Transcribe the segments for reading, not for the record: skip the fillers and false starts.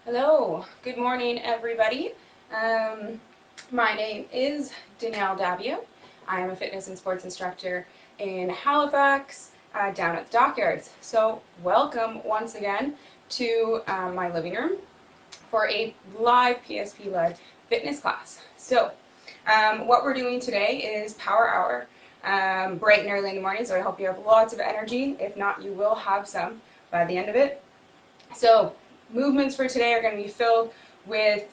Hello, good morning everybody. My name is Danielle Daviault. I am a fitness and sports instructor in Halifax down at the dockyards. So welcome once again to my living room for a live PSP-led fitness class. So what we're doing today is Power Hour, bright and early in the morning, so I hope you have lots of energy. If not, you will have some by the end of it. So movements for today are going to be filled with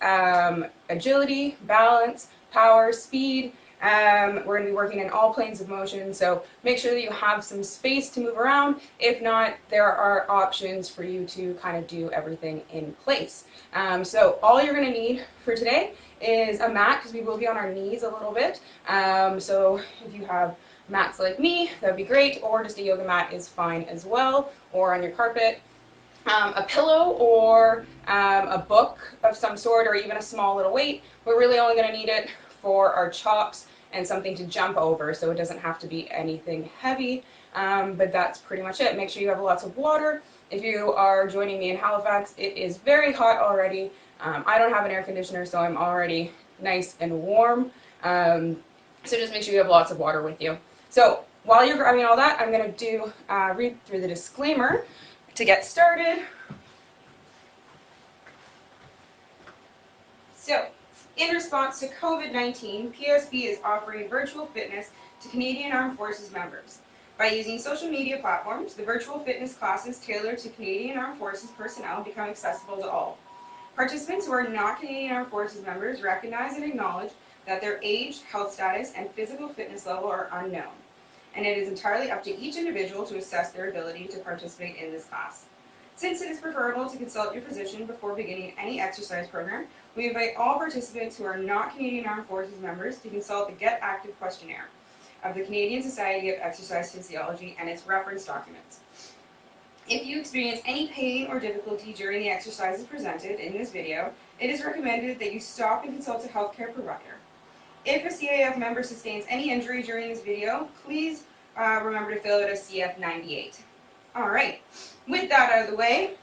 agility, balance, power, speed. We're going to be working in all planes of motion, so make sure that you have some space to move around. If not, there are options for you to kind of do everything in place. So all you're going to need for today is a mat, because we will be on our knees a little bit. So if you have mats like me, that would be great, or just a yoga mat is fine as well, or on your carpet. A pillow or a book of some sort, or even a small little weight. We're really only going to need it for our chops and something to jump over, so it doesn't have to be anything heavy, but that's pretty much it. Make sure you have lots of water. If you are joining me in Halifax, it is very hot already. I don't have an air conditioner, so I'm already nice and warm, so just make sure you have lots of water with you. So while you're grabbing all that, I'm going to read through the disclaimer to get started. So, in response to COVID-19, PSP is offering virtual fitness to Canadian Armed Forces members. By using social media platforms, the virtual fitness classes tailored to Canadian Armed Forces personnel become accessible to all. Participants who are not Canadian Armed Forces members recognize and acknowledge that their age, health status, and physical fitness level are unknown, and it is entirely up to each individual to assess their ability to participate in this class. Since it is preferable to consult your physician before beginning any exercise program, we invite all participants who are not Canadian Armed Forces members to consult the Get Active questionnaire of the Canadian Society of Exercise Physiology and its reference documents. If you experience any pain or difficulty during the exercises presented in this video, it is recommended that you stop and consult a healthcare provider. If a CAF member sustains any injury during this video, please remember to fill out a CF98. Alright, with that out of the way,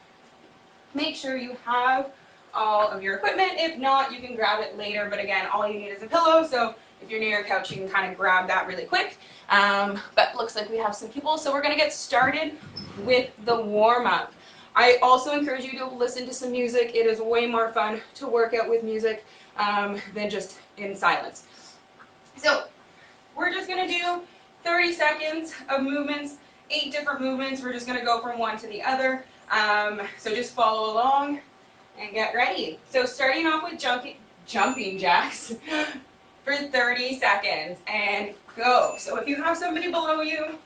make sure you have all of your equipment. If not, you can grab it later, but again, all you need is a pillow, so if you're near your couch, you can kind of grab that really quick. But looks like we have some people, so we're going to get started with the warm-up. I also encourage you to listen to some music. It is way more fun to work out with music than just in silence. So we're just going to do 30 seconds of movements, 8 different movements. We're just going to go from one to the other. So just follow along and get ready. So starting off with jumping jacks for 30 seconds and go. So if you have somebody below you,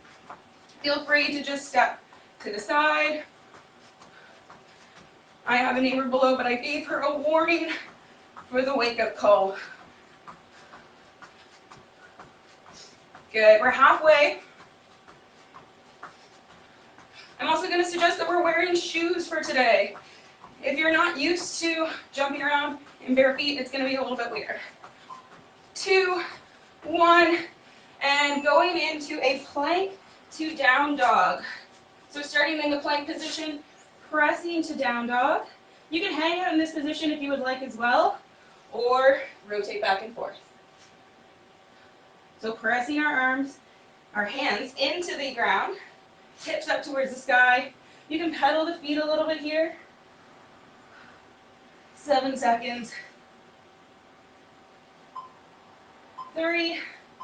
feel free to just step to the side. I have a neighbor below, but I gave her a warning for the wake-up call. Good, we're halfway. I'm also going to suggest that we're wearing shoes for today. If you're not used to jumping around in bare feet, it's going to be a little bit weird. 2, 1, and going into a plank to down dog. So starting in the plank position, pressing to down dog. You can hang out in this position if you would like as well, or rotate back and forth. So pressing our hands into the ground, hips up towards the sky. You can pedal the feet a little bit here. 7 seconds. 3,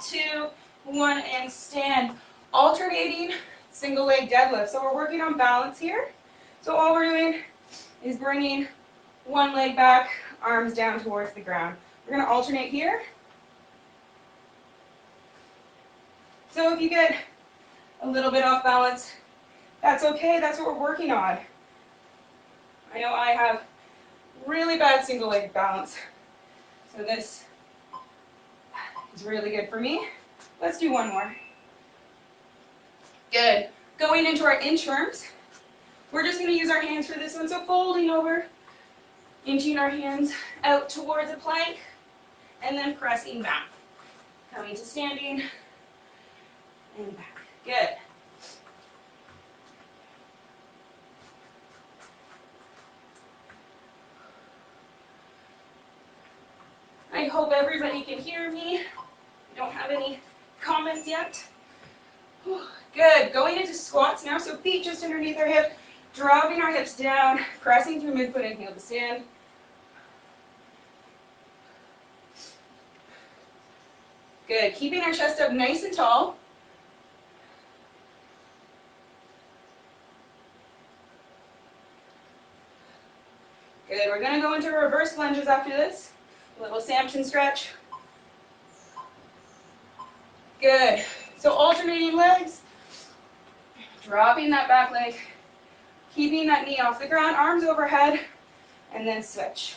2, 1, and stand. Alternating single leg deadlift. So we're working on balance here. So all we're doing is bringing one leg back, arms down towards the ground. We're going to alternate here. So if you get a little bit off balance, that's okay. That's what we're working on. I know I have really bad single leg balance, so this is really good for me. Let's do one more. Good. Going into our inchworms, we're just going to use our hands for this one. So folding over, inching our hands out towards a plank, and then pressing back. Coming to standing, and back. Good. hope everybody can hear me. I don't have any comments yet. Good. Going into squats now, so feet just underneath our hip, dropping our hips down, pressing through midfoot and heel to stand. Good. Keeping our chest up nice and tall. Good. We're going to go into reverse lunges after this. A little Samson stretch. Good. So alternating legs. Dropping that back leg. Keeping that knee off the ground, arms overhead, and then switch.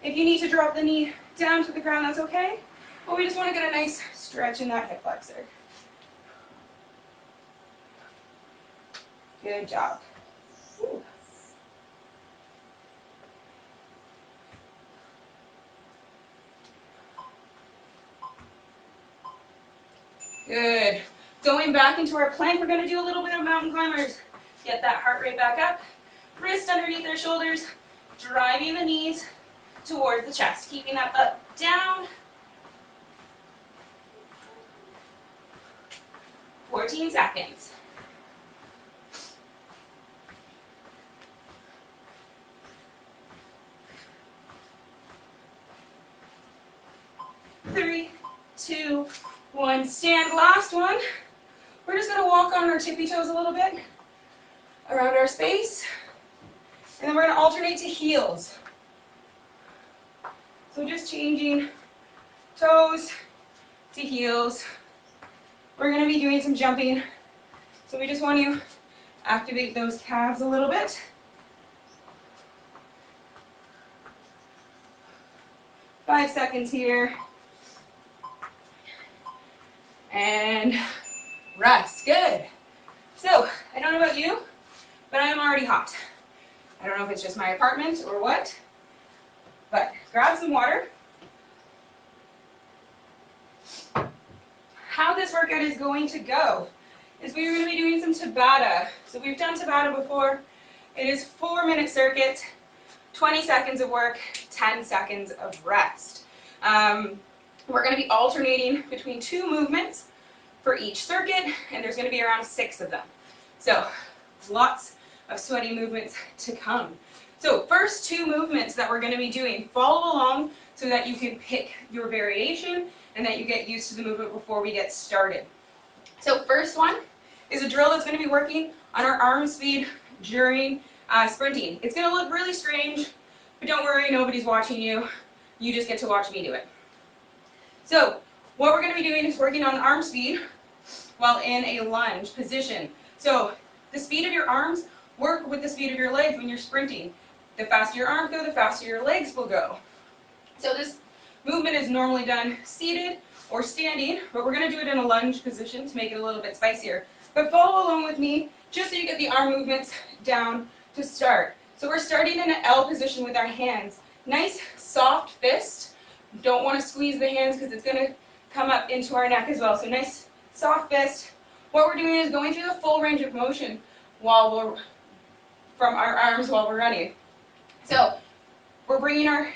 If you need to drop the knee down to the ground, that's okay. But we just want to get a nice stretch in that hip flexor. Good job. Woo. Good. Going back into our plank, we're going to do a little bit of mountain climbers. Get that heart rate back up. Wrist underneath our shoulders. Driving the knees towards the chest. Keeping that up, down. 14 seconds. Three, two, one. Stand. Last one. We're just going to walk on our tippy toes a little bit around our space. And then we're going to alternate to heels. So just changing toes to heels. We're going to be doing some jumping. So we just want to activate those calves a little bit. Five seconds here. And rest. Good. So, I don't know about you, but I am already hot. I don't know if it's just my apartment or what, but grab some water. How this workout is going to go is we're going to be doing some Tabata. So we've done Tabata before. It is 4-minute circuit, 20 seconds of work, 10 seconds of rest. We're going to be alternating between 2 movements for each circuit, and there's going to be around 6 of them. So lots of sweaty movements to come. So first 2 movements that we're going to be doing, follow along so that you can pick your variation and that you get used to the movement before we get started. So first one is a drill that's going to be working on our arm speed during sprinting. It's going to look really strange, but don't worry, nobody's watching you. You just get to watch me do it. So what we're going to be doing is working on arm speed while in a lunge position. So the speed of your arms work with the speed of your legs when you're sprinting. The faster your arms go, the faster your legs will go. So this movement is normally done seated or standing, but we're going to do it in a lunge position to make it a little bit spicier. But follow along with me just so you get the arm movements down to start. So we're starting in an L position with our hands. Nice soft fist. Don't want to squeeze the hands because it's going to come up into our neck as well. So nice soft fist. What we're doing is going through the full range of motion from our arms while we're running. So we're bringing our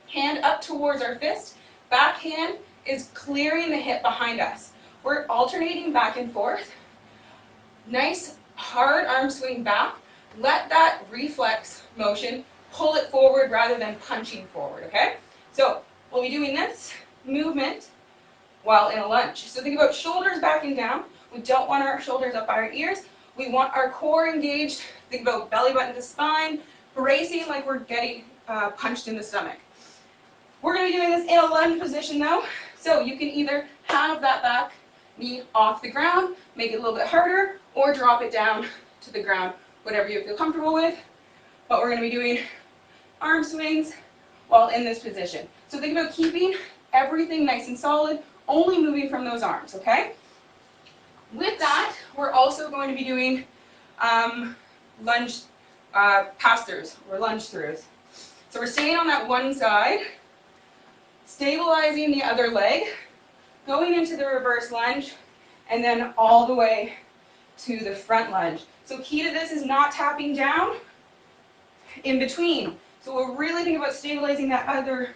hand up towards our fist. Back hand is clearing the hip behind us. We're alternating back and forth. Nice hard arm swing back. Let that reflex motion pull it forward rather than punching forward, okay? So we'll be doing this movement while in a lunge. So think about shoulders back and down. We don't want our shoulders up by our ears. We want our core engaged. Think about belly button to spine, bracing like we're getting punched in the stomach. We're going to be doing this in a lunge position though. So you can either have that back knee off the ground, make it a little bit harder, or drop it down to the ground, whatever you feel comfortable with. But we're going to be doing arm swings while in this position. So think about keeping everything nice and solid, only moving from those arms, okay? With that, we're also going to be doing lunge pass-throughs or lunge throughs. So we're staying on that one side, stabilizing the other leg, going into the reverse lunge, and then all the way to the front lunge. So key to this is not tapping down in between. So we'll really think about stabilizing that other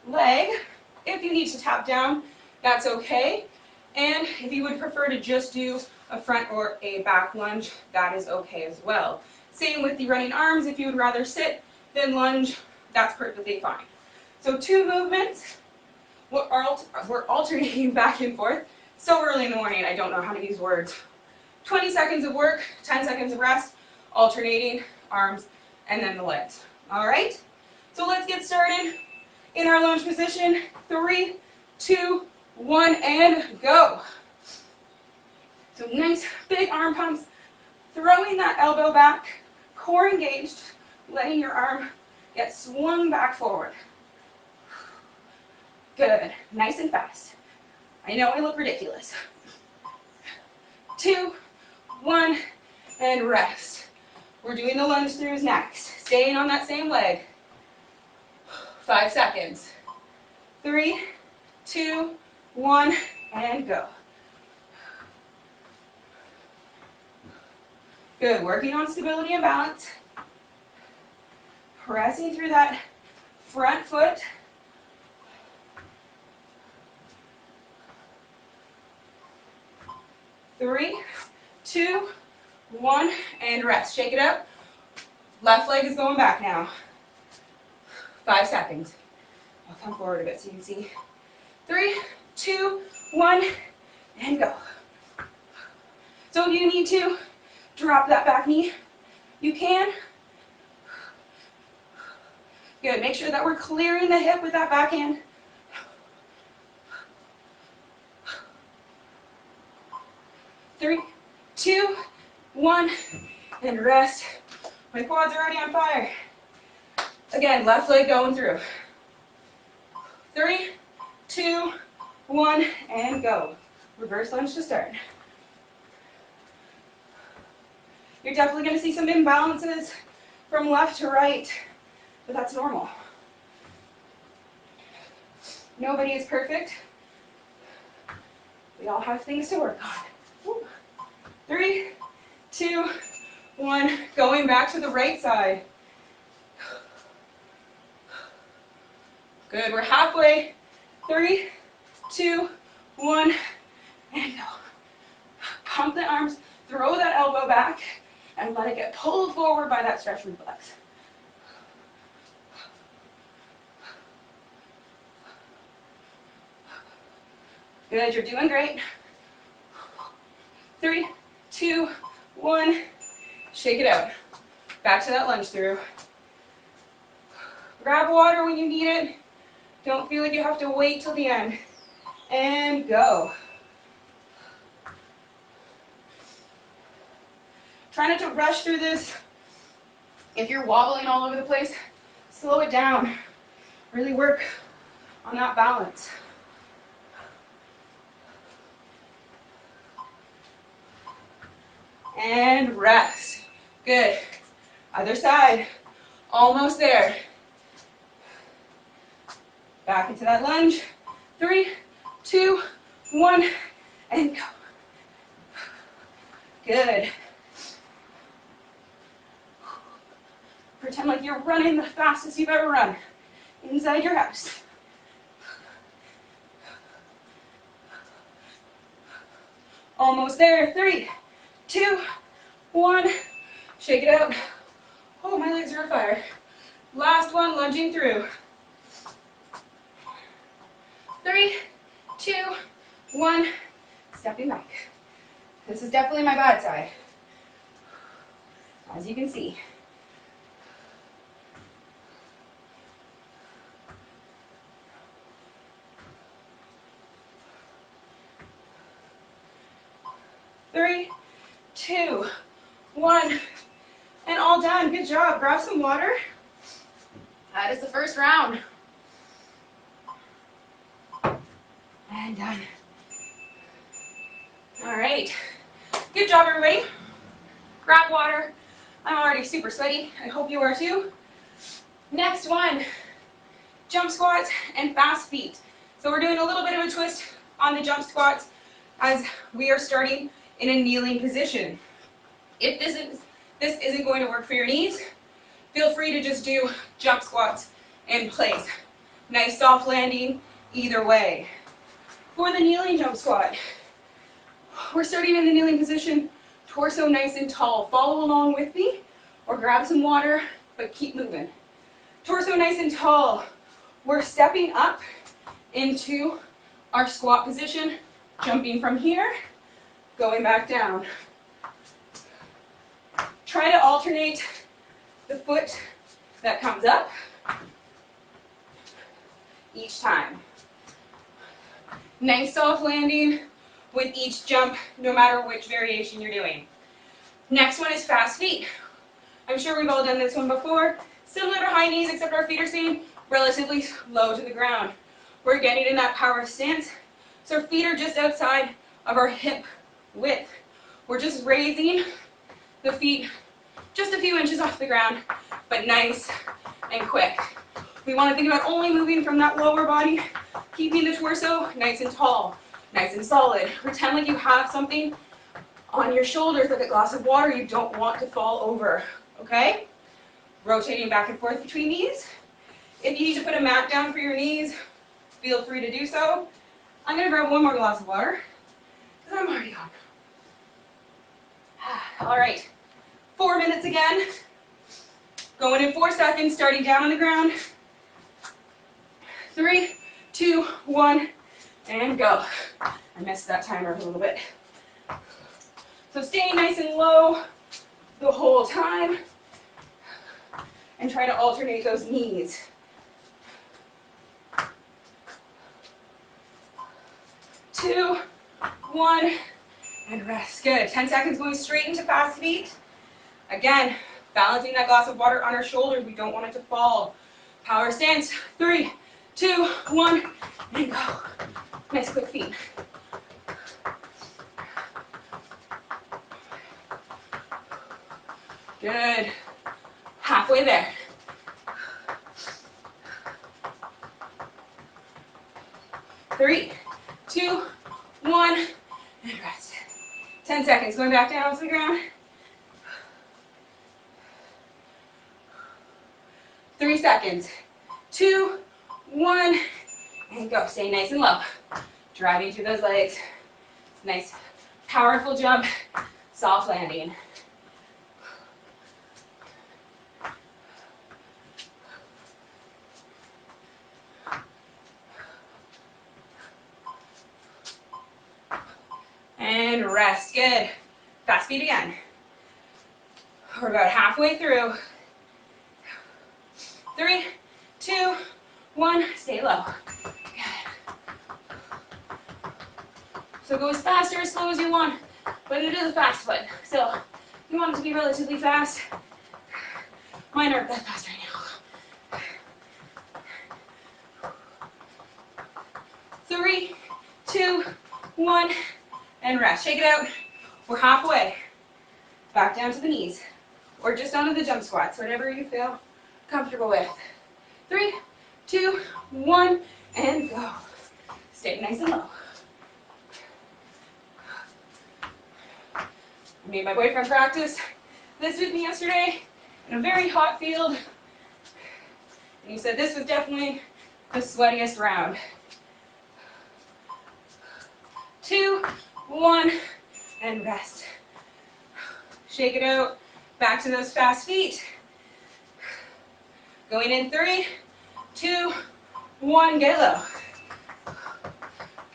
leg If you need to tap down, that's okay. And if you would prefer to just do a front or a back lunge, that is okay as well. Same with the running arms. If you would rather sit than lunge, that's perfectly fine. So 2 movements. We're alternating back and forth. So early in the morning, I don't know how to use words. 20 seconds of work, 10 seconds of rest, alternating arms, and then the legs. All right? So let's get started in our lunge position. 3, 2, 1, and go. So nice big arm pumps, throwing that elbow back, core engaged, letting your arm get swung back forward. Good, nice and fast. I know I look ridiculous. 2, 1, and rest. We're doing the lunge throughs next. Staying on that same leg. 5 seconds. 3, 2, 1, and go. Good, working on stability and balance. Pressing through that front foot. 3, 2, 1, and rest. Shake it up. Left leg is going back now. 5 seconds. I'll come forward a bit so you can see. 3, 2, 1, and go. So if you need to drop that back knee, you can. Good. Make sure that we're clearing the hip with that backhand. 3, 2, 1, and rest. My quads are already on fire. Again, left leg going through. 3, 2, 1, and go. Reverse lunge to start. You're definitely going to see some imbalances from left to right, but that's normal. Nobody is perfect. We all have things to work on. 3, 2, 1, going back to the right side. Good, we're halfway. 3, 2, 1, and go. Pump the arms, throw that elbow back, and let it get pulled forward by that stretch reflex. Good, you're doing great. 3, 2, 1, shake it out. Back to that lunge through. Grab water when you need it. Don't feel like you have to wait till the end. And go. Try not to rush through this. If you're wobbling all over the place, slow it down. Really work on that balance. And rest. Good. Other side. Almost there. Back into that lunge. 3, 2, 1, and go. Good. Pretend like you're running the fastest you've ever run inside your house. Almost there. 3, 2, 1. Shake it out. Oh, my legs are on fire. Last one, lunging through. 3, 2, 1. Stepping back. This is definitely my bad side, as you can see. Three, 2, 1, and all done. Good job. Grab some water. That is the first round. And done. All right. Good job, everybody. Grab water. I'm already super sweaty. I hope you are too. Next one, jump squats and fast feet. So we're doing a little bit of a twist on the jump squats as we are starting in a kneeling position. If this isn't going to work for your knees, feel free to just do jump squats in place. Nice soft landing, either way. For the kneeling jump squat, we're starting in the kneeling position, torso nice and tall. Follow along with me or grab some water, but keep moving. Torso nice and tall. We're stepping up into our squat position, jumping from here, going back down. Try to alternate the foot that comes up each time. Nice soft landing with each jump, no matter which variation you're doing. Next one is fast feet. I'm sure we've all done this one before. Similar to high knees, except our feet are staying relatively low to the ground. We're getting in that power stance, so our feet are just outside of our hip width. We're just raising the feet just a few inches off the ground, but nice and quick. We want to think about only moving from that lower body, keeping the torso nice and tall, nice and solid. Pretend like you have something on your shoulders, like a glass of water you don't want to fall over, okay? Rotating back and forth between knees. If you need to put a mat down for your knees, feel free to do so. I'm going to grab one more glass of water, because I'm already on. All right, 4 minutes again. Going in 4 seconds, starting down on the ground. 3, 2, 1, and go. I missed that timer a little bit. So staying nice and low the whole time, and try to alternate those knees. 2, 1, and rest. Good. 10 seconds going straight into fast feet. Again, balancing that glass of water on our shoulders. We don't want it to fall. Power stance. 3, 2, 1, and go. Nice quick feet. Good. Halfway there. Three, 2, 1, and rest. 10 seconds. Going back down to the ground. 3 seconds. 2, 1, and go. Stay nice and low. Driving through those legs. Nice, powerful jump. Soft landing. And rest. Good. Fast feet again. We're about halfway through. 3, 2, 1. Stay low. Good. So go as fast or as slow as you want, but it is a fast foot. So you want it to be relatively fast. Mine aren't that fast right now. 3, 2, 1. And rest. Shake it out. We're halfway. Back down to the knees. Or just onto the jump squats, whatever you feel comfortable with. 3, 2, 1, and go. Stay nice and low. I made my boyfriend practice this with me yesterday in a very hot field. And he said this was definitely the sweatiest round. 2, 1, and rest. Shake it out. Back to those fast feet. Going in 3, 2, 1, get low.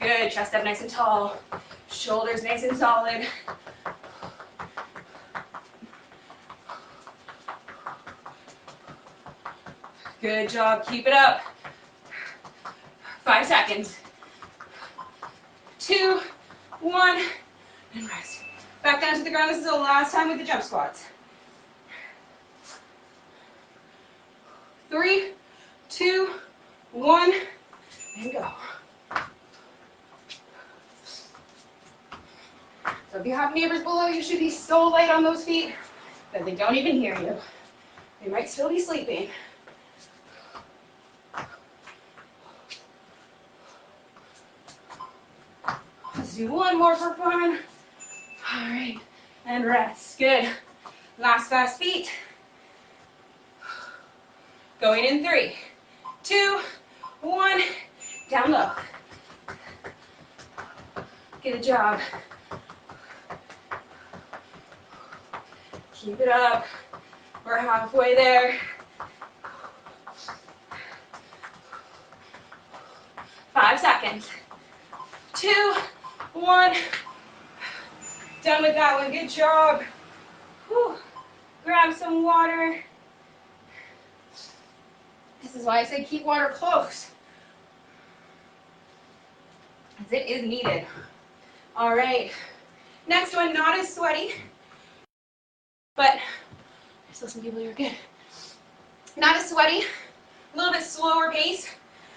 Good. Chest up nice and tall. Shoulders nice and solid. Good job. Keep it up. 5 seconds. 2, 1, and rest. Back down to the ground. This is the last time with the jump squats. 3, 2, 1, and go. So if you have neighbors below, you should be so light on those feet that they don't even hear you. They might still be sleeping. Let's do one more for fun. All right, and rest. Good. Last fast feet. Going in 3, 2, 1, Down low. Good job. Keep it up. We're halfway there. 5 seconds. 2, 1. Done with that one. Good job. Whew. Grab some water. This is why I say keep water close, as it is needed. All right. Next one, not as sweaty, but I still some people who are good. Not as sweaty, a little bit slower pace,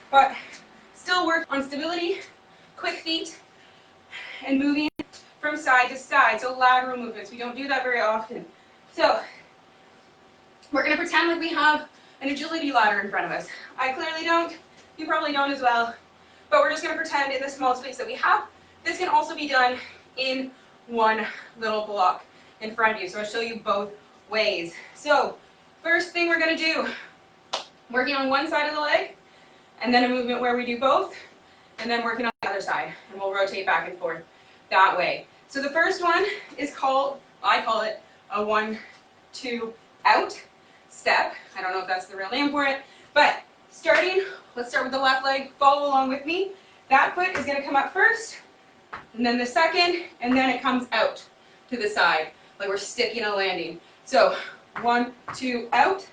but still work on stability, quick feet, and moving from side to side. So lateral movements. We don't do that very often. So we're going to pretend like we have an agility ladder in front of us. I clearly don't. You probably don't as well. But we're just going to pretend in the small space that we have. This can also be done in one little block in front of you. So I'll show you both ways. So first thing we're going to do, working on one side of the leg, and then a movement where we do both, and then working on the other side. And we'll rotate back and forth that way. So the first one is called, I call it a 1, 2, out step. I don't know if that's the real name for it, but starting, let's start with the left leg. Follow along with me. That foot is going to come up first, and then the second, and then it comes out to the side, like we're sticking a landing. So 1, 2, out,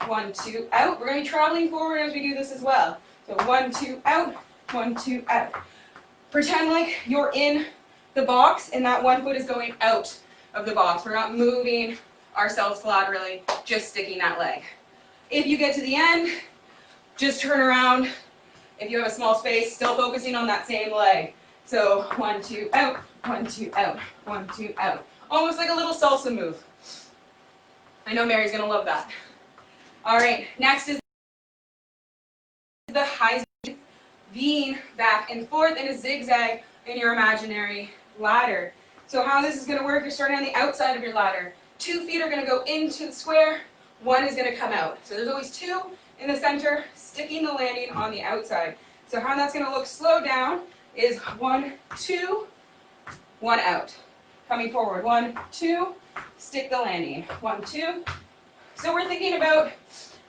1, 2, out. We're going to be traveling forward as we do this as well. So 1, 2, out, 1, 2, out. Pretend like you're in the box, and that one foot is going out of the box. We're not moving ourselves laterally, just sticking that leg. If you get to the end, just turn around. If you have a small space, still focusing on that same leg. So 1, 2, out, 1, 2, out, 1, 2, out. Almost like a little salsa move. I know Mary's going to love that. All right, next is the high Ving back and forth in a zigzag in your imaginary ladder. So how this is going to work, you're starting on the outside of your ladder. 2 feet are going to go into the square, 1 is going to come out. So there's always 2 in the center, sticking the landing on the outside. So how that's going to look slow down is 1, 2, 1 out. Coming forward, 1, 2, stick the landing, 1, 2. So we're thinking about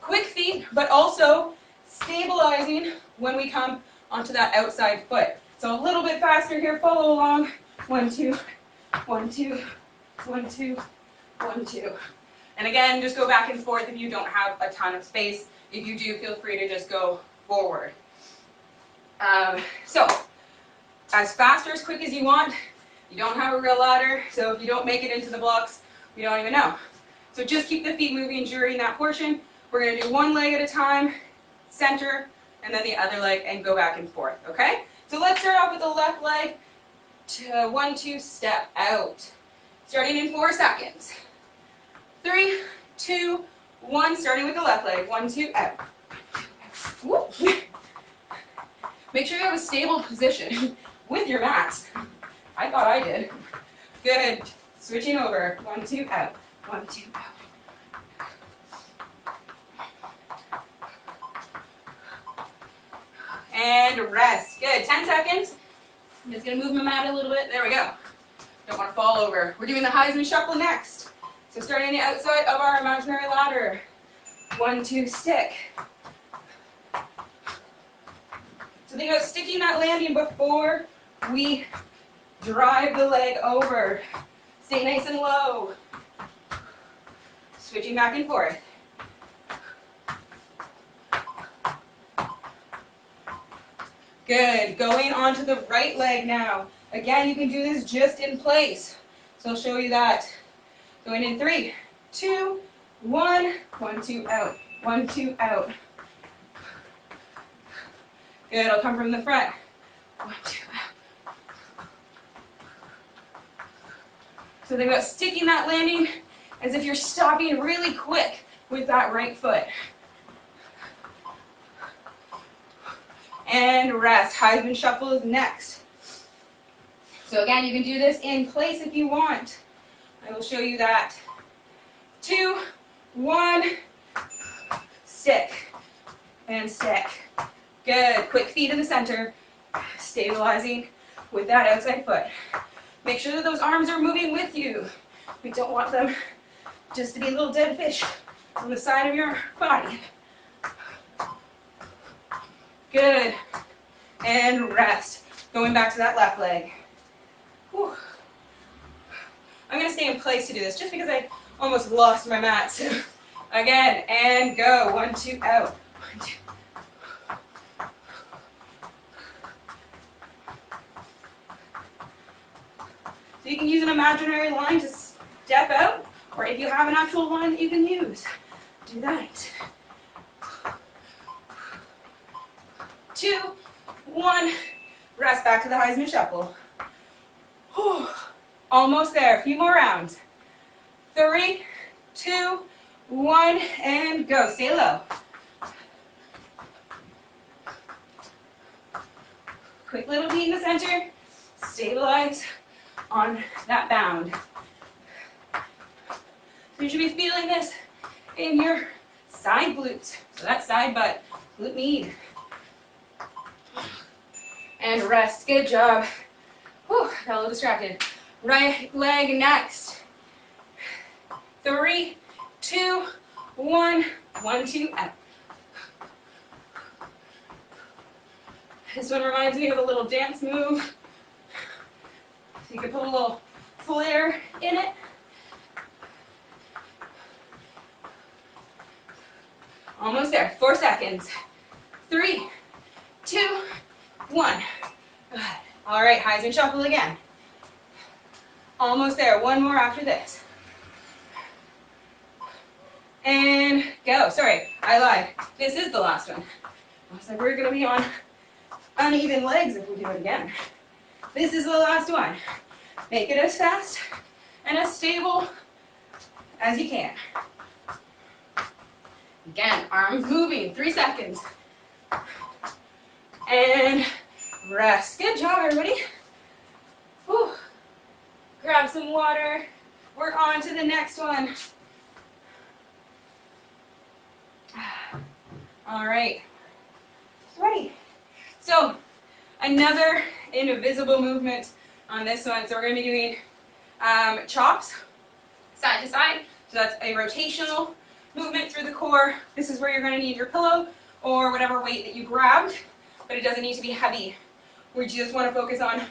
quick feet, but also stabilizing when we come onto that outside foot. So a little bit faster here, follow along. 1, 2, 1, 2, 1, 2, 1, 2. And again, just go back and forth if you don't have a ton of space. If you do, feel free to just go forward. So as fast or as quick as you want. You don't have a real ladder, so if you don't make it into the blocks, we don't even know. So just keep the feet moving during that portion. We're going to do one leg at a time, center, and then the other leg, and go back and forth, okay? So let's start off with the left leg. 1, 2, step out. Starting in 4 seconds. 3, 2, 1, starting with the left leg. 1, 2, out. Whoop. Make sure you have a stable position with your mats. I thought I did. Good. Switching over. 1, 2, out. 1, 2, out. And rest. Good. 10 seconds. I'm just going to move my mat a little bit. There we go. Don't want to fall over. We're doing the Heisman shuffle next. So starting on the outside of our imaginary ladder. 1, 2, stick. So think about sticking that landing before we drive the leg over. Stay nice and low. Switching back and forth. Good. Going on to the right leg now. Again, you can do this just in place. So I'll show you that. Going in 3, 2, 1. 1, 2, out. 1, 2, out. Good. I'll come from the front. 1, 2, out. So think about sticking that landing as if you're stopping really quick with that right foot. And rest. Heisman shuffle is next. So again, you can do this in place if you want. I will show you that. 2, 1, stick, and stick, Good. Quick feet in the center, stabilizing with that outside foot. Make sure that those arms are moving with you. We don't want them just to be little dead fish on the side of your body. Good. And rest. Going back to that left leg. Whew. I'm going to stay in place to do this just because I almost lost my mat. So again, and go. 1, 2, out. 1, 2. So you can use an imaginary line to step out, or if you have an actual line that you can use, do that. 2, 1, rest back to the Heisman Shuffle. Whew. Almost there, a few more rounds. 3, 2, 1, and go. Stay low. Quick little beat in the center. Stabilize on that bound. So you should be feeling this in your side glutes. So that side butt, glute med. And rest. Good job. Whew, got a little distracted. Right leg next. 3, 2, 1. 1, 2, out. This one reminds me of a little dance move. So you can put a little flair in it. Almost there. 4 seconds. 3, 2, 1. Good. All right, Heisman Shuffle again. Almost there. One more after this. And go. Sorry, I lied. This is the last one. I was like, we're going to be on uneven legs if we do it again. This is the last one. Make it as fast and as stable as you can. Again, arms moving. 3 seconds. And rest. Good job, everybody. Whew. Grab some water. We're on to the next one. All right. Ready. So, another invisible movement on this one. So we're going to be doing chops, side to side. So that's a rotational movement through the core. This is where you're going to need your pillow or whatever weight that you grabbed, but it doesn't need to be heavy. We just want to focus on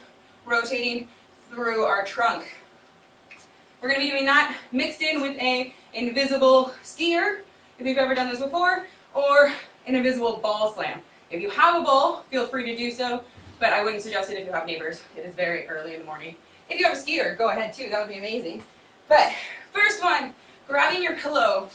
rotating through our trunk. We're going to be doing that mixed in with an invisible skier, if you've ever done this before, or an invisible ball slam. If you have a ball, feel free to do so, but I wouldn't suggest it if you have neighbors. It is very early in the morning. If you have a skier, go ahead too. That would be amazing. But first one, grabbing your pillow.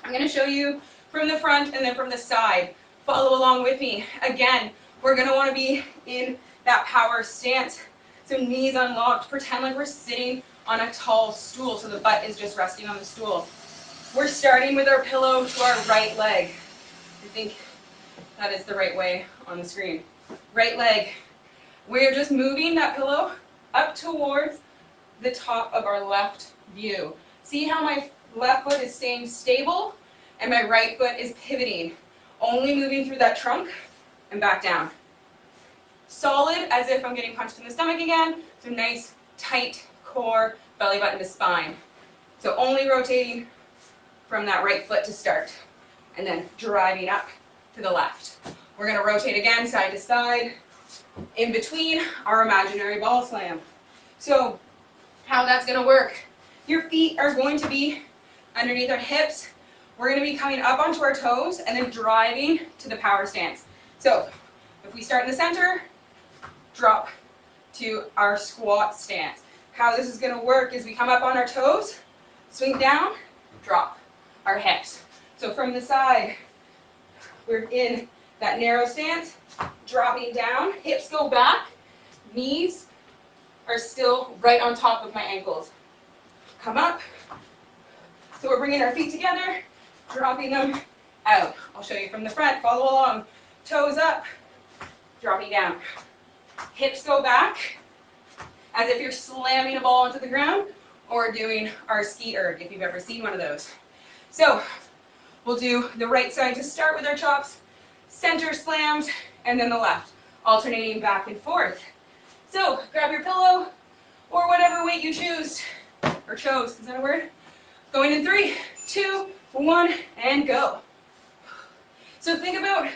I'm going to show you from the front and then from the side. Follow along with me. Again, we're going to want to be in that power stance. So knees unlocked. Pretend like we're sitting on a tall stool so the butt is just resting on the stool. We're starting with our pillow to our right leg. I think that is the right way on the screen. Right leg. We're just moving that pillow up towards the top of our left view. See how my left foot is staying stable and my right foot is pivoting. Only moving through that trunk and back down. Solid, as if I'm getting punched in the stomach again. So nice, tight core, belly button to spine. So only rotating from that right foot to start. And then driving up to the left. We're going to rotate again, side to side, in between our imaginary ball slam. So how that's going to work. Your feet are going to be underneath our hips. We're going to be coming up onto our toes and then driving to the power stance. So if we start in the center, drop to our squat stance. How this is going to work is we come up on our toes, swing down, drop our hips. So from the side, we're in that narrow stance, dropping down, hips go back, knees are still right on top of my ankles. Come up. So we're bringing our feet together, dropping them out. I'll show you from the front. Follow along. Toes up, dropping down. Hips go back, as if you're slamming a ball into the ground, or doing our ski erg, if you've ever seen one of those. So we'll do the right side to start with our chops, center slams, and then the left, alternating back and forth. So grab your pillow or whatever weight you choose, or chose, is that a word? Going in 3, 2, 1, and go. So think about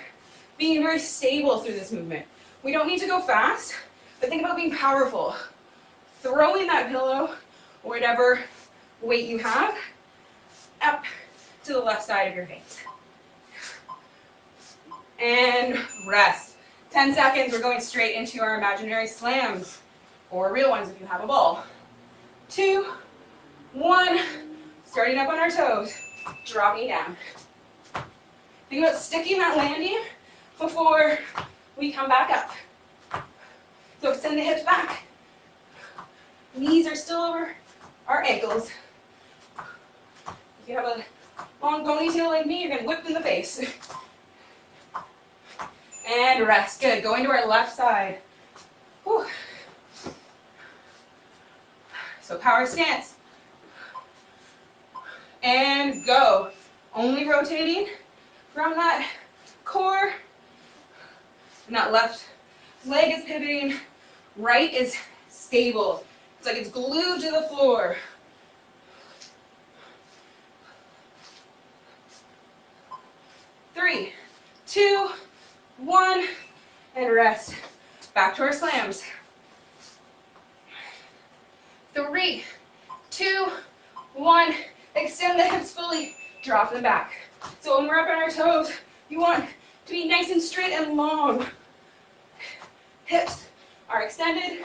being very stable through this movement. We don't need to go fast, but think about being powerful. Throwing that pillow, or whatever weight you have, up to the left side of your face. And rest. 10 seconds, we're going straight into our imaginary slams, or real ones if you have a ball. 2, 1, starting up on our toes, dropping down. Think about sticking that landing before we come back up. So extend the hips back. Knees are still over our ankles. If you have a long ponytail like me, you're going to whip in the face. And rest. Good. Going to our left side. Whew. So power stance. And go. Only rotating from that core. And that left leg is pivoting. Right is stable. It's like it's glued to the floor. Three, 2, 1, and rest. Back to our slams. 3, 2, 1, extend the hips fully, drop them back. So when we're up on our toes, you want to be nice and straight and long. Hips are extended,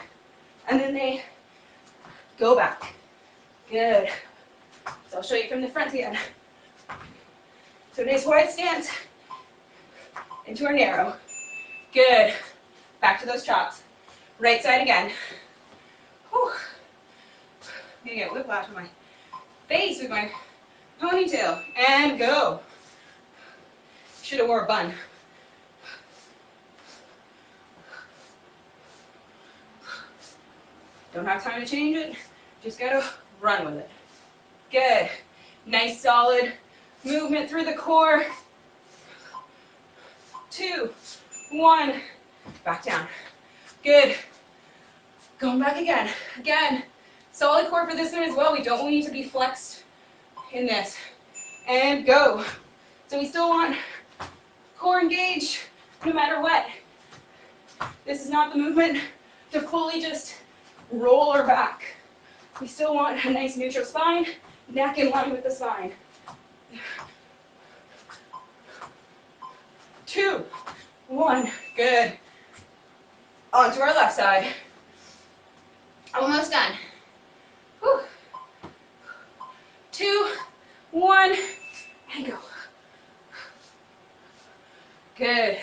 and then they go back. Good. So I'll show you from the front again. So nice wide stance into our narrow. Good. Back to those chops. Right side again. Whew. I'm gonna get whiplash on my face with my ponytail. And go. Should have wore a bun. Don't have time to change it. Just gotta run with it. Good. Nice solid movement through the core. 2, 1, back down. Good. Going back again. Again, solid core for this one as well. We don't need to be flexed in this. And go. So we still want core engaged no matter what. This is not the movement to fully just roll our back. We still want a nice neutral spine, neck in line with the spine. 2, 1, good. On to our left side. Almost done. Whew. 2, 1, and go. Good.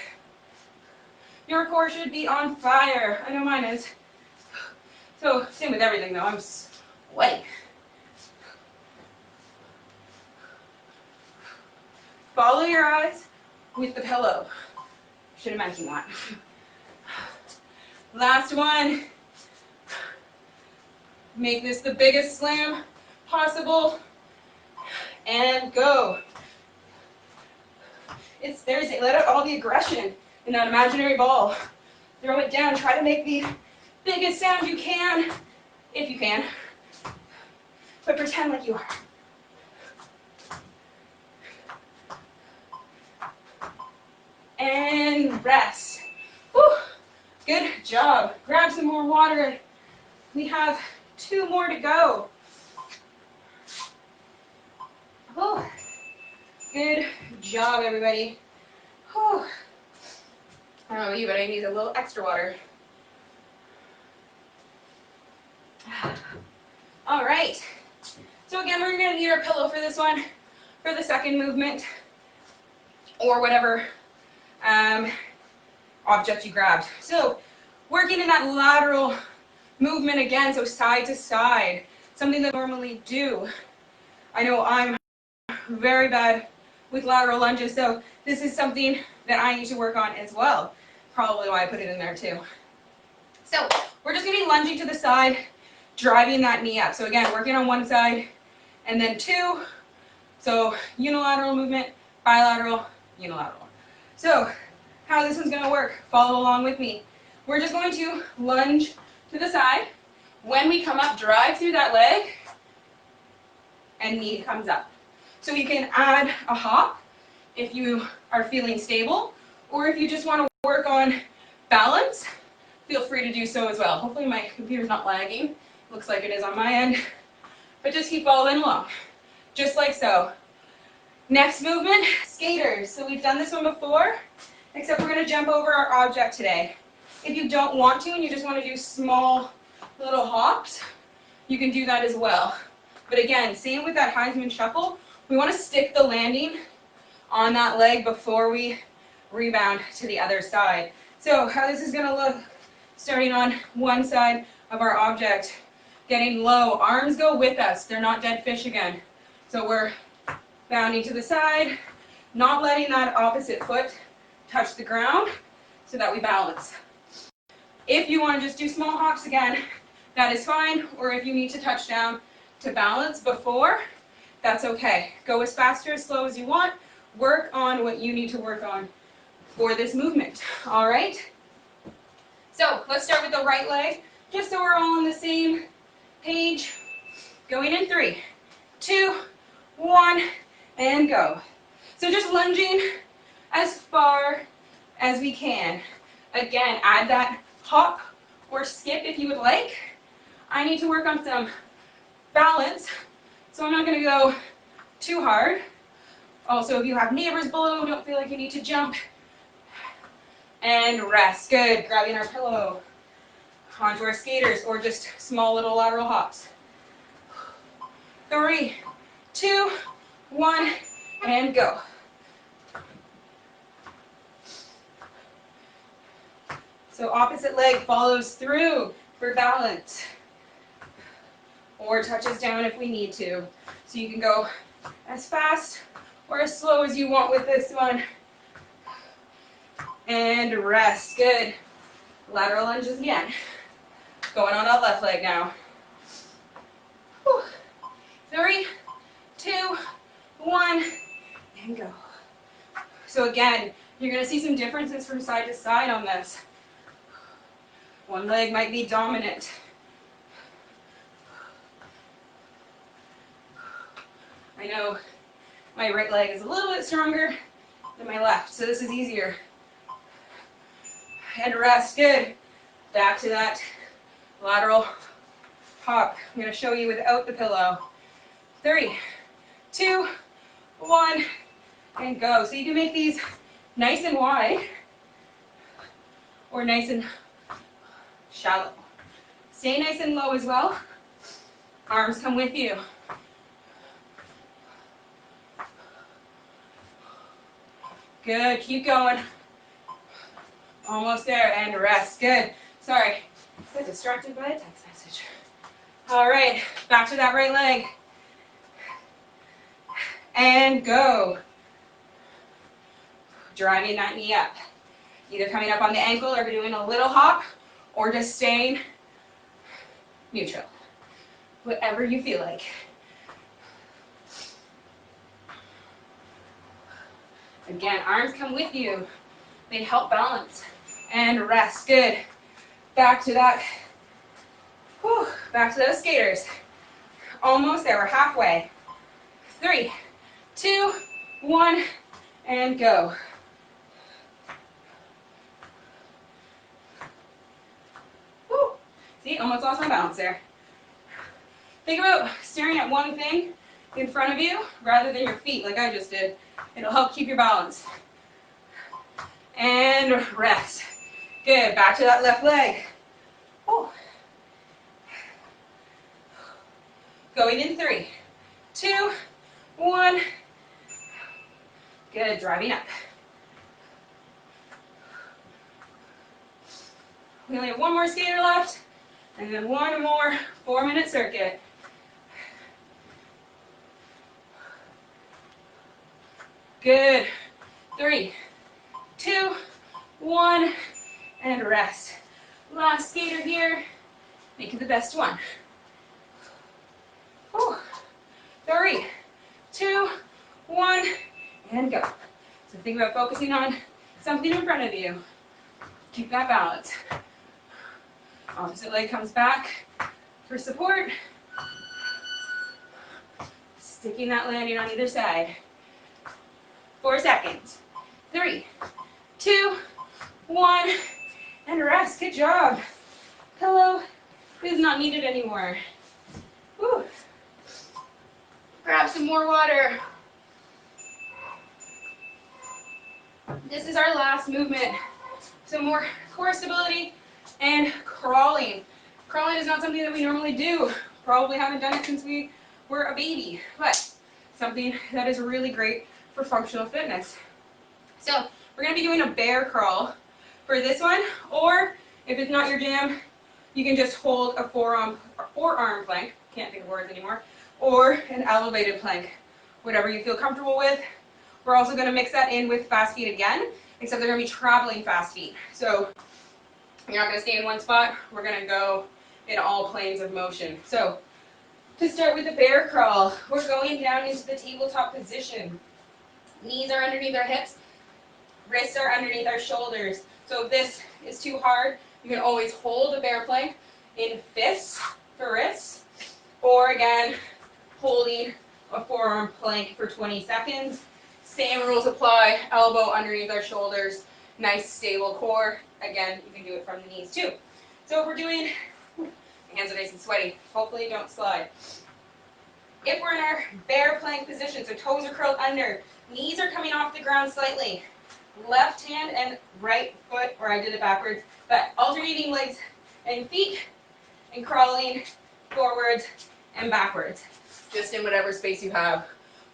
Your core should be on fire. I know mine is. So, same with everything though, I'm sweating. Follow your eyes with the pillow. Should have mentioned that. Last one. Make this the biggest slam possible. And go. Let out all the aggression in that imaginary ball. Throw it down. Try to make the biggest sound you can, if you can. But pretend like you are. And rest. Whew. Good job. Grab some more water. We have 2 more to go. Oh, good job, everybody. Oh, I don't know about you, but I need a little extra water. All right. So again, we're going to need our pillow for this one, for the second movement, or whatever object you grabbed. So working in that lateral movement again, so side to side, something that I normally do. I know I'm very bad with lateral lunges, so this is something that I need to work on as well. Probably why I put it in there too. So we're just going to be lunging to the side, driving that knee up. So again, working on one side, and then 2. So unilateral movement, bilateral, unilateral. So how this one's going to work. Follow along with me. We're just going to lunge to the side. When we come up, drive through that leg, and knee comes up. So you can add a hop if you are feeling stable, or if you just want to work on balance, feel free to do so as well. Hopefully my computer's not lagging. Looks like it is on my end. But just keep following along, just like so. Next movement, skaters. So we've done this one before, except we're going to jump over our object today. If you don't want to and you just want to do small little hops, you can do that as well. But again, same with that Heisman shuffle. We want to stick the landing on that leg before we rebound to the other side. So how this is going to look, starting on one side of our object, getting low. Arms go with us. They're not dead fish again. So we're bounding to the side, not letting that opposite foot touch the ground so that we balance. If you want to just do small hops again, that is fine. Or if you need to touch down to balance before, that's okay. Go as fast or as slow as you want. Work on what you need to work on for this movement. All right? So let's start with the right leg, just so we're all on the same page. Going in 3, 2, 1, and go. So just lunging as far as we can. Again, add that hop or skip if you would like. I need to work on some balance, so I'm not going to go too hard. Also, if you have neighbors below, don't feel like you need to jump. And rest. Good. Grabbing our pillow onto our skaters, or just small little lateral hops. 3, 2, 1, and go. So opposite leg follows through for balance, or touches down if we need to. So you can go as fast or as slow as you want with this one. And rest. Good. Lateral lunges again. Going on that left leg now. 3, 2, 1, and go. So again, you're going to see some differences from side to side on this. One leg might be dominant. I know my right leg is a little bit stronger than my left, so this is easier. And rest. Good. Back to that lateral hop. I'm going to show you without the pillow. 3, 2, 1, and go. So you can make these nice and wide or nice and shallow. Stay nice and low as well. Arms come with you. Good. Keep going. Almost there. And rest. Good. Sorry. I got distracted by a text message. All right. Back to that right leg. And go. Driving that knee up. Either coming up on the ankle or doing a little hop, or just staying neutral. Whatever you feel like. Again, arms come with you. They help balance. And rest. Good. Back to that. Back to those skaters. Almost there. We're halfway. 3, 2, 1, and go. Woo. See, almost lost my balance there. Think about staring at one thing in front of you rather than your feet like I just did. It'll help keep your balance. And rest. Good. Back to that left leg. Woo. Going in 3, 2, 1. Good. Driving up. We only have one more skater left, and then one more 4-minute circuit. Good. 3, 2, 1, and rest. Last skater here. Make it the best one. 3, 2, 1, and go. So think about focusing on something in front of you. Keep that balance. Opposite leg comes back for support. Sticking that landing on either side. 4 seconds. 3, 2, 1, and rest. Good job. Pillow is not needed anymore. Whew. Grab some more water. This is our last movement. Some more core stability and crawling. Crawling is not something that we normally do. Probably haven't done it since we were a baby, but something that is really great for functional fitness. So we're going to be doing a bear crawl for this one, or if it's not your jam, you can just hold a forearm plank, can't think of words anymore, or an elevated plank, whatever you feel comfortable with. We're also going to mix that in with fast feet again, except they're going to be traveling fast feet. So you're not going to stay in one spot. We're going to go in all planes of motion. So to start with the bear crawl, we're going down into the tabletop position. Knees are underneath our hips. Wrists are underneath our shoulders. So if this is too hard, you can always hold a bear plank in fists for wrists, or again, holding a forearm plank for 20 seconds. Same rules apply, elbow underneath our shoulders, nice stable core. Again, you can do it from the knees too. So if we're doing, my hands are nice and sweaty, hopefully don't slide. If we're in our bear plank position, so toes are curled under, knees are coming off the ground slightly, left hand and right foot, or I did it backwards, but alternating legs and feet, and crawling forwards and backwards, just in whatever space you have.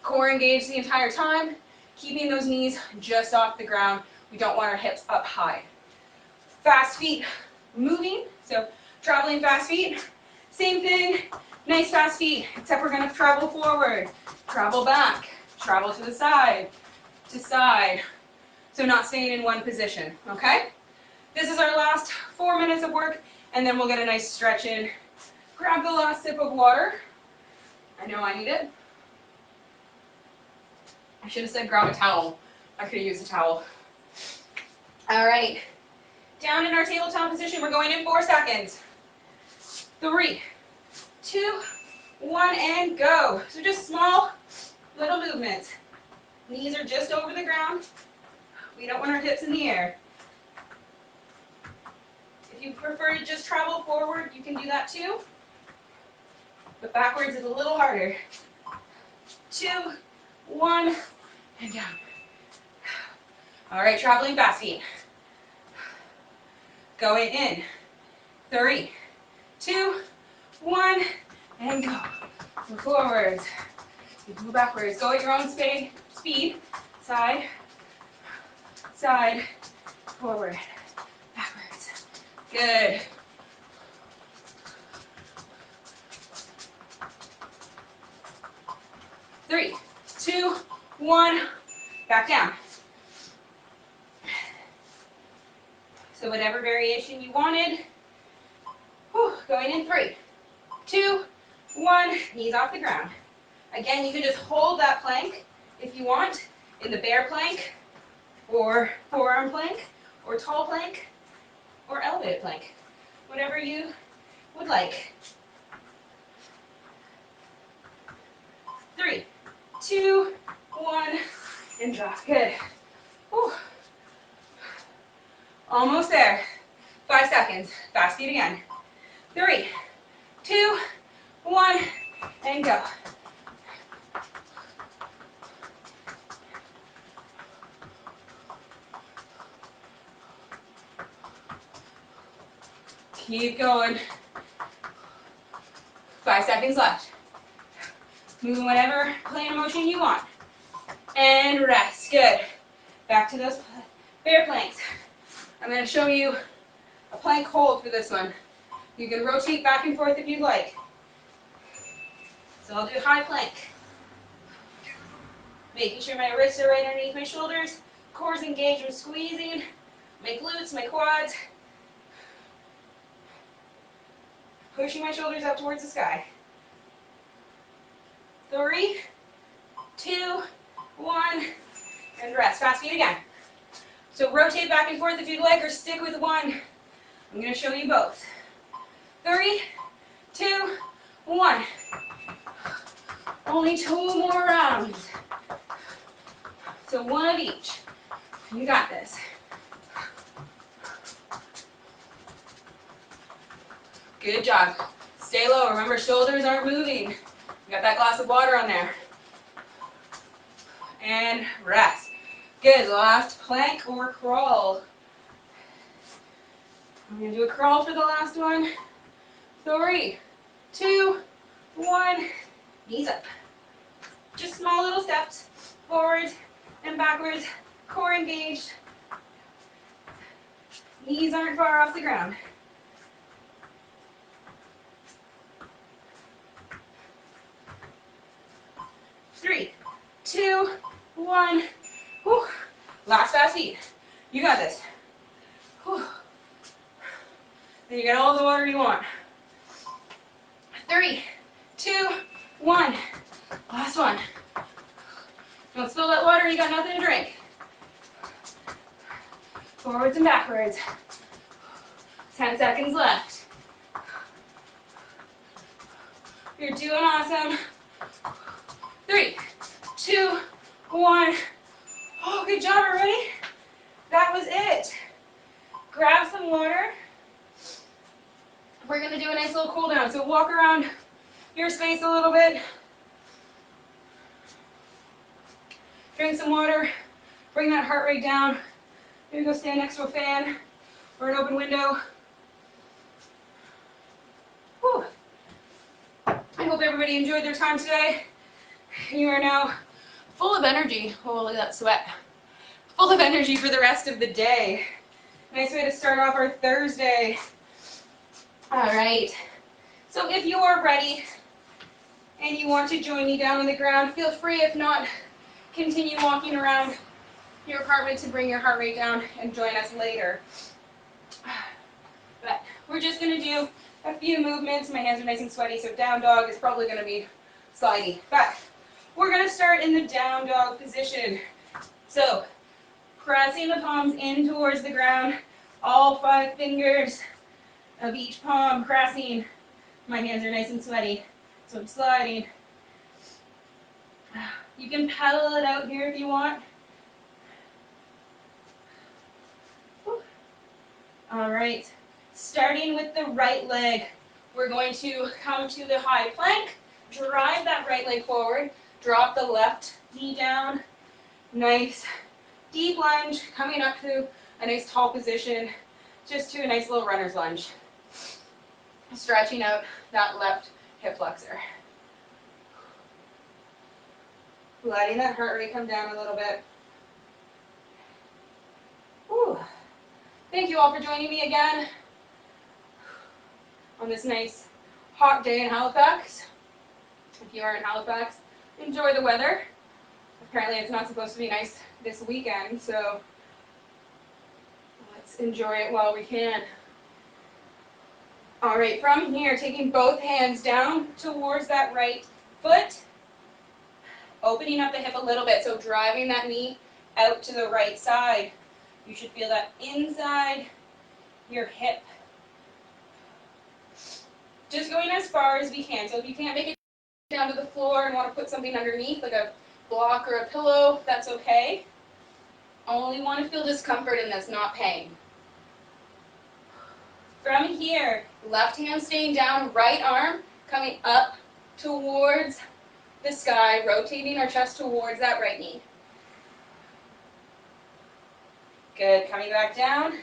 Core engaged the entire time, keeping those knees just off the ground. We don't want our hips up high. Fast feet moving, so traveling fast feet, same thing, nice fast feet, except we're going to travel forward, travel back, travel to the side, to side. So not staying in one position, okay? This is our last 4 minutes of work, and then we'll get a nice stretch in. Grab the last sip of water. I know I need it. I should have said grab a towel. I could have used a towel. All right. Down in our tabletop position, we're going in 4 seconds. 3, 2, 1, and go. So just small little movements. Knees are just over the ground. We don't want our hips in the air. If you prefer to just travel forward, you can do that too. But backwards is a little harder. 2, 1, and down. All right, traveling fast feet. Going in. 3, 2, 1, and go. Move forwards. Move backwards. Go at your own speed. Side, side, forward, backwards. Good. Three, 2, 1, back down. So whatever variation you wanted. Going in 3, 2, 1, knees off the ground. Again, you can just hold that plank if you want in the bear plank, or forearm plank, or tall plank, or elevated plank. Whatever you would like. 3, 2, 1, and drop. Good. Whew. Almost there. 5 seconds. Fast feet again. 3, 2, 1, and go. Keep going. 5 seconds left. Move in whatever plane of motion you want. And rest. Good. Back to those bear planks. I'm going to show you a plank hold for this one. You can rotate back and forth if you'd like. So I'll do high plank. Making sure my wrists are right underneath my shoulders. Core's engaged with squeezing. My glutes, my quads. Pushing my shoulders up towards the sky. 3, 2, 1, and rest. Fast feet again. So rotate back and forth if you'd like, or stick with one. I'm going to show you both. 3, 2, 1. Only 2 more rounds. So one of each. You got this. Good job. Stay low. Remember, shoulders aren't moving. You got that glass of water on there. And rest. Good. Last plank or crawl. I'm going to do a crawl for the last one. 3, 2, 1. Knees up. Just small little steps. Forwards and backwards. Core engaged. Knees aren't far off the ground. Three, 2, 1. Whew. Last fast feet. You got this. Whew. Then you get all the water you want. 3, 2, 1. Last one. Don't spill that water, you got nothing to drink. Forwards and backwards. 10 seconds left. You're doing awesome. 3, 2, 1. Oh, good job, everybody. That was it. Grab some water. We're going to do a nice little cool down. So walk around your space a little bit. Drink some water. Bring that heart rate down. Maybe go stand next to a fan or an open window. Whew. I hope everybody enjoyed their time today. You are now full of energy. Oh, look at that sweat. Full of energy for the rest of the day. Nice way to start off our Thursday. All right. So if you are ready and you want to join me down on the ground, feel free. If not, continue walking around your apartment to bring your heart rate down and join us later. But we're just going to do a few movements. My hands are nice and sweaty, so down dog is probably going to be slidey. But we're going to start in the down dog position. So pressing the palms in towards the ground, all 5 fingers of each palm pressing. My hands are nice and sweaty, so I'm sliding. You can pedal it out here if you want. All right, starting with the right leg, we're going to come to the high plank, drive that right leg forward, drop the left knee down, nice deep lunge, coming up to a nice tall position, just to a nice little runner's lunge. Stretching out that left hip flexor. Letting that heart rate come down a little bit. Whew. Thank you all for joining me again on this nice hot day in Halifax. If you are in Halifax, enjoy the weather. Apparently it's not supposed to be nice this weekend, so let's enjoy it while we can. All right, from here, taking both hands down towards that right foot, opening up the hip a little bit, so driving that knee out to the right side. You should feel that inside your hip. Just going as far as we can. So if you can't make it down to the floor and want to put something underneath, like a block or a pillow, that's okay. Only want to feel discomfort in this, not pain. From here, left hand staying down, right arm coming up towards the sky, rotating our chest towards that right knee. Good, coming back down.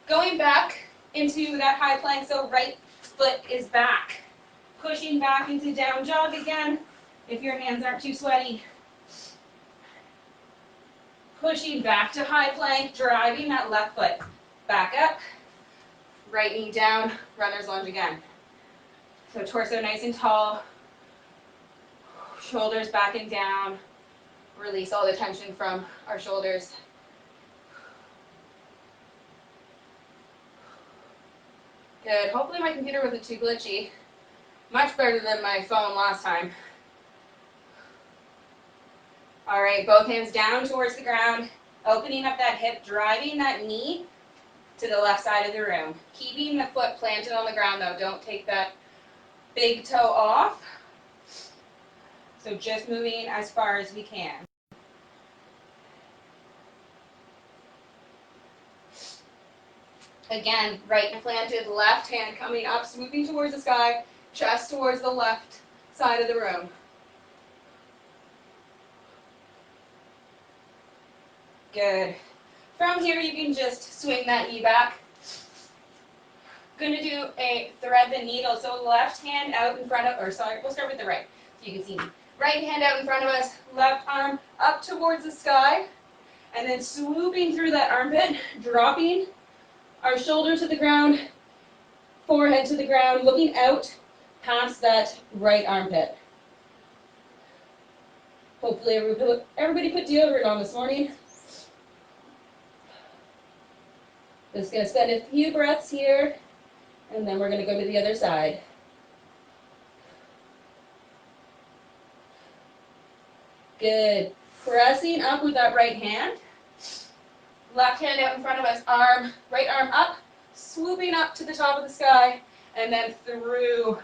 Going back into that high plank, so right foot is back. Pushing back into down dog again, if your hands aren't too sweaty. Pushing back to high plank, driving that left foot back up. Right knee down, runner's lunge again. So torso nice and tall. Shoulders back and down. Release all the tension from our shoulders. Good. Hopefully my computer wasn't too glitchy. Much better than my phone last time. All right, both hands down towards the ground. Opening up that hip, driving that knee to the left side of the room. Keeping the foot planted on the ground though. Don't take that big toe off. So just moving as far as we can. Again, right hand planted, left hand coming up, swooping towards the sky, chest towards the left side of the room. Good. From here, you can just swing that knee back. Going to do a thread the needle. So left hand out in front of, or sorry, we'll start with the right so you can see me. Right hand out in front of us, left arm up towards the sky, and then swooping through that armpit, dropping our shoulder to the ground, forehead to the ground, looking out past that right armpit. Hopefully everybody put deodorant on this morning. Just going to spend a few breaths here, and then we're going to go to the other side. Good. Pressing up with that right hand. Left hand out in front of us, right arm up, swooping up to the top of the sky, and then through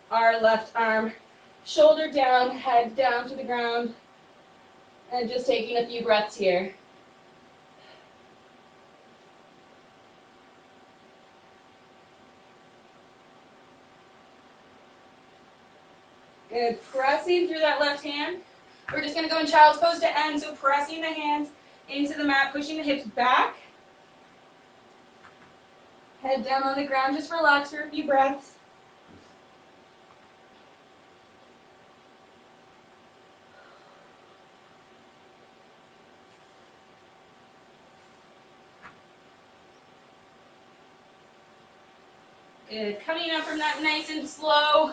our left arm, shoulder down, head down to the ground, and just taking a few breaths here. Good. Pressing through that left hand. We're just going to go in child's pose to end, so pressing the hands into the mat, pushing the hips back. Head down on the ground, just relax for a few breaths. Good. Coming up from that nice and slow.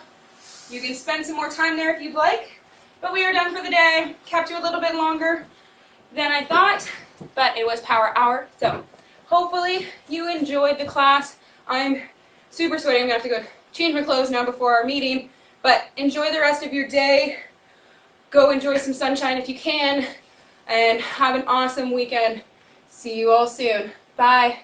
You can spend some more time there if you'd like. But we are done for the day. Kept you a little bit longer than I thought, but it was power hour. So hopefully you enjoyed the class. I'm super sweaty. I'm going to have to go change my clothes now before our meeting. But enjoy the rest of your day. Go enjoy some sunshine if you can. And have an awesome weekend. See you all soon. Bye.